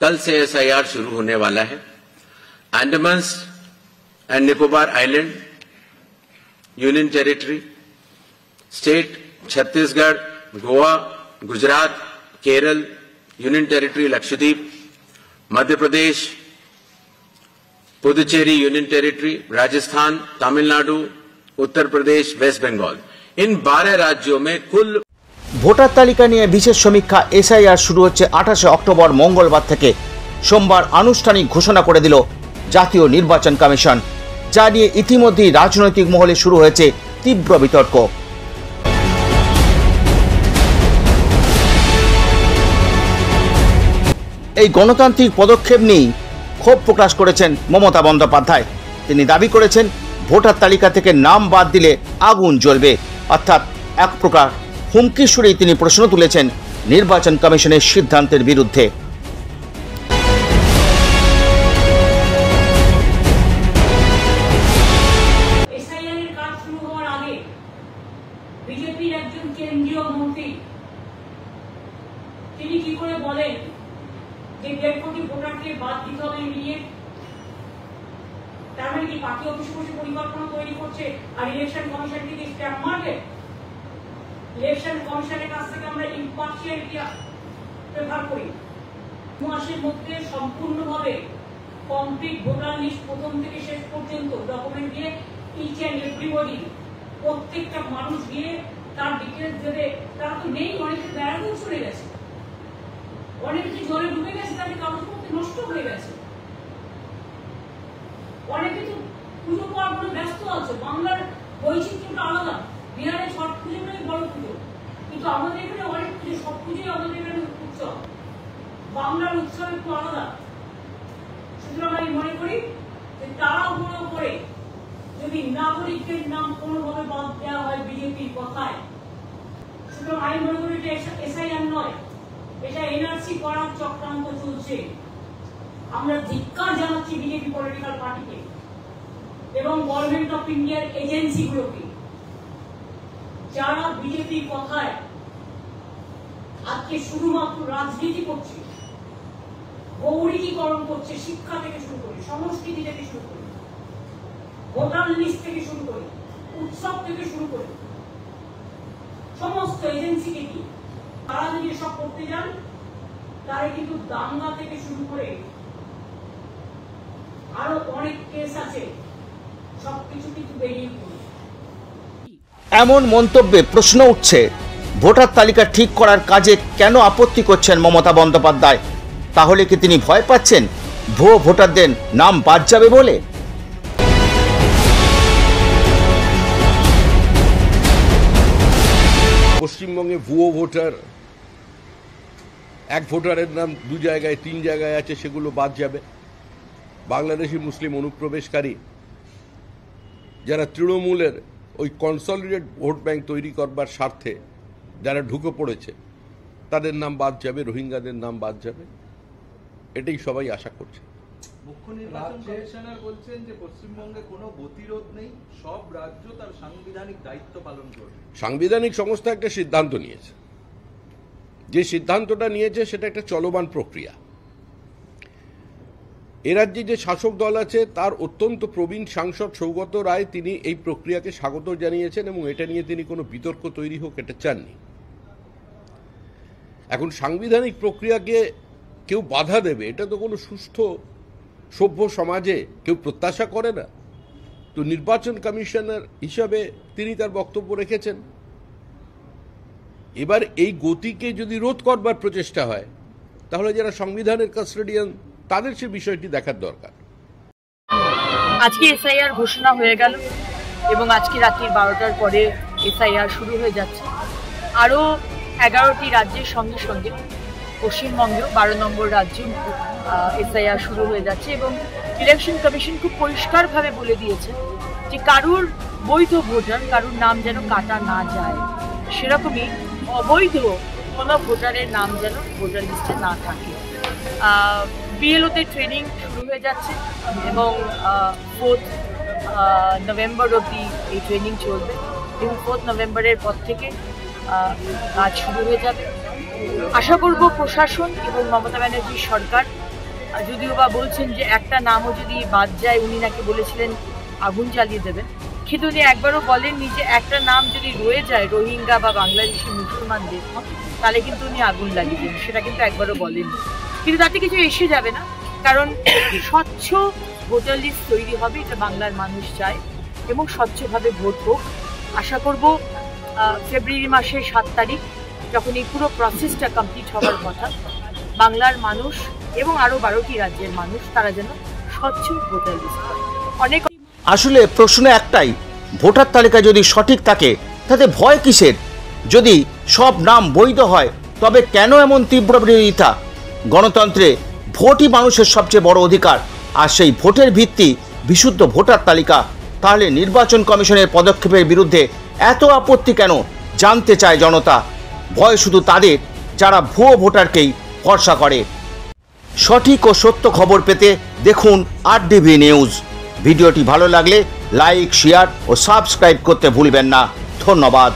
कल से एसआईआर शुरू होने वाला है। Andaman and Nicobar island union territory, state Chhattisgarh, Goa, Gujarat, Kerala union territory Lakshadweep, Madhya Pradesh, Puducherry union territory, Rajasthan, Tamil Nadu, Uttar Pradesh, west Bengal, इन 12 राज्यों में कुल ভোটার তালিকা নিয়ে বিশেষ সমীক্ষা এসআইআর শুরু হচ্ছে 28 অক্টোবর মঙ্গলবার থেকে। সোমবার আনুষ্ঠানিক ঘোষণা করে দিল জাতীয় নির্বাচন কমিশন, যা নিয়ে ইতিমধ্যেই রাজনৈতিক মহলে শুরু হয়েছে তীব্র বিতর্ক। এই গণতান্ত্রিক পদক্ষেপ নিয়েই ক্ষোভ প্রকাশ করেছেন মমতা বন্দ্যোপাধ্যায়। তিনি দাবি করেছেন ভোটার তালিকা থেকে নাম বাদ দিলে আগুন জ্বলবে, অর্থাৎ এক প্রকার হুমকি সুরেই তিনি প্রশ্ন তুলেছেন নির্বাচন কমিশনের সিদ্ধান্তের বিরুদ্ধে। এসআইআরের কাজ শুরু হওয়ার আগে বিজেপির একজন কেন্দ্রীয় মন্ত্রী তিনি কি করে বলেন যে 1.5 কোটি ভোটারকে বাদ দিতে হবে ইমিডিয়েট? তার মানে কি পার্টি অফিসে বসে পরিকল্পনা তৈরি করছে আর ইলেকশন কমিশন থেকে স্ট্যাম্প মারবে? ইলেকশন কমিশনের কাছ থেকে আমরা ইম্পার্শিয়ালিটি প্রেফার করি। 2 মাসের মধ্যে সম্পূর্ণভাবে কমপ্লিট ভোটার লিস্ট প্রথম থেকে শেষ পর্যন্ত ডকুমেন্ট দিয়ে ইচ অ্যান্ড এভরিবডি, প্রত্যেকটা মানুষ গিয়ে তার ডিটেলস দেবে। তারা তো নেই, অনেকে বেড়াতেও চলে গেছে, অনেকে তো জলে ডুবে গেছে, তাদের কাগজপত্র নষ্ট হয়ে গেছে, অনেকে তো পুজো পার্বণে ব্যস্ত আছে। বাংলার বৈচিত্র্যটা আলাদা, বিহারে ছট পুজোটাই বড় পুজো, কিন্তু আমাদের এখানে অনেক পুজো, সব পুজোই আমাদের এখানে উৎসব। বাংলার উৎসব একটু আলাদা। সুতরাং আমি মনে করি যে তাড়াহুড়ো করে যদি নাগরিকদের নাম কোনোভাবে বাদ দেওয়া হয় বিজেপির কথায়, সুতরাং আমি মনে করি এটা এসআইআর নয়, এটা এনআরসি করার চক্রান্ত চলছে। আমরা ধিক্কার জানাচ্ছি বিজেপি পলিটিক্যাল পার্টিকে এবং গভর্নমেন্ট অফ ইন্ডিয়ার এজেন্সিগুলোকে, যারা বিজেপি কথায় আজকে শুধুমাত্র রাজনীতি করছে, গৌরীকরণ করছে, শিক্ষা থেকে শুরু করে, সংস্কৃতি থেকে শুরু করে, ভোটার লিস্ট থেকে শুরু করে, উৎসব থেকে শুরু করে সমস্ত এজেন্সিকে কি তারা যদি এসব করতে যান, তারা কিন্তু দাঙ্গা থেকে শুরু করে আরো অনেক কেস আছে, সবকিছু কিন্তু বেরিয়ে পড়ে। এমন মন্তব্যে প্রশ্ন উঠছে, ভোটার তালিকা ঠিক করার কাজে কেন আপত্তি করছেন মমতা বন্দ্যোপাধ্যায়? তাহলে কি তিনি ভয় পাচ্ছেন ভুয়ো ভোটারদের নাম বাদ যাবে বলে? পশ্চিমবঙ্গে ভুয়ো ভোটার, এক ভোটারের নাম 2 জায়গায় 3 জায়গায় আছে, সেগুলো বাদ যাবে। বাংলাদেশি মুসলিম অনুপ্রবেশকারী যারা তৃণমূলের ওই কনসলিডেট ভোট ব্যাংক তৈরি করবার স্বার্থে যারা ঢুকে পড়েছে, তাদের নাম বাদ যাবে, রোহিঙ্গাদের নাম বাদ যাবে, এটাই সবাই আশা করছে। মুখ্য নির্বাচন কমিশনার বলছেন যে পশ্চিমবঙ্গে কোনো গতিরোধ নেই, সব রাজ্য তার সাংবিধানিক দায়িত্ব পালন করবে। সাংবিধানিক সংস্থা একটা সিদ্ধান্ত নিয়েছে, যে সিদ্ধান্তটা নিয়েছে সেটা একটা চলমান প্রক্রিয়া। এ রাজ্যে যে শাসক দল আছে তার অত্যন্ত প্রবীণ সাংসদ সৌগত রায় তিনি এই প্রক্রিয়াকে স্বাগত জানিয়েছেন এবং এটা নিয়ে তিনি কোনো বিতর্ক তৈরি হোক এটা চাননি। এখন সাংবিধানিক প্রক্রিয়াকে কেউ বাধা দেবে এটা তো কোনো সুস্থ সভ্য সমাজে কেউ প্রত্যাশা করে না। তো নির্বাচন কমিশনার হিসাবে তিনি তার বক্তব্য রেখেছেন। এবার এই গতিকে যদি রোধ করবার প্রচেষ্টা হয়, তাহলে যারা সংবিধানের কাস্টোডিয়ান তাদের সে বিষয়টি দেখার দরকার। আজকে এসআইআর ঘোষণা হয়ে গেল এবং আজকে রাত্রি 12টার পরে এসআইআর শুরু হয়ে যাচ্ছে। আরও 11টি রাজ্যের সঙ্গে সঙ্গে পশ্চিমবঙ্গেও 12 নম্বর রাজ্যে এসআইআর শুরু হয়ে যাচ্ছে এবং ইলেকশন কমিশন খুব পরিষ্কারভাবে বলে দিয়েছে যে কারুর বৈধ ভোটার, কারুর নাম যেন কাটা না যায়, সেরকমই অবৈধ কোনো ভোটারের নাম যেন ভোটার লিস্টে না থাকে। বিএলওতে ট্রেনিং শুরু হয়ে যাচ্ছে এবং 4 নভেম্বর অবধি এই ট্রেনিং চলবে এবং 4 নভেম্বরের পর থেকে কাজ শুরু হয়ে যাবে। আশা করব প্রশাসন এবং মমতা ব্যানার্জির সরকার যদিও বা বলছেন যে একটা নামও যদি বাদ যায়, উনি নাকি বলেছিলেন আগুন জ্বালিয়ে দেবেন, কিন্তু উনি একবারও বলেননি যে একটা নাম যদি রয়ে যায় রোহিঙ্গা বা বাংলাদেশি মুসলমানদের, তাহলে কিন্তু উনি আগুন লাগিয়ে দেবেন, সেটা কিন্তু একবারও বলেননি। কিন্তু তাতে কিছু এসে যাবে না, কারণ স্বচ্ছ ভোটার লিস্ট তৈরি হবে, এটা বাংলার মানুষ চায়, এবং স্বচ্ছভাবে ভোট হোক। আশা করব ফেব্রুয়ারি মাসের 7 তারিখ যখন এই পুরো প্রসেসটা কমপ্লিট হওয়ার কথা, বাংলার মানুষ এবং আরও 12টি রাজ্যের মানুষ তারা যেন স্বচ্ছ ভোটার লিস্ট করে। অনেক আসলে প্রশ্ন একটাই, ভোটার তালিকা যদি সঠিক থাকে তাতে ভয় কিসের? যদি সব নাম বৈধ হয় তবে কেন এমন তীব্র বিরোধিতা? গণতন্ত্রে ভোটই মানুষের সবচেয়ে বড় অধিকার, আর সেই ভোটের ভিত্তি বিশুদ্ধ ভোটার তালিকা। তাহলে নির্বাচন কমিশনের পদক্ষেপের বিরুদ্ধে এত আপত্তি কেন জানতে চায় জনতা। ভয় শুধু তাদের যারা ভুয়ো ভোটারকেই ভরসা করে। সঠিক ও সত্য খবর পেতে দেখুন RTV নিউজ। ভিডিওটি ভালো লাগলে লাইক, শেয়ার ও সাবস্ক্রাইব করতে ভুলবেন না। ধন্যবাদ।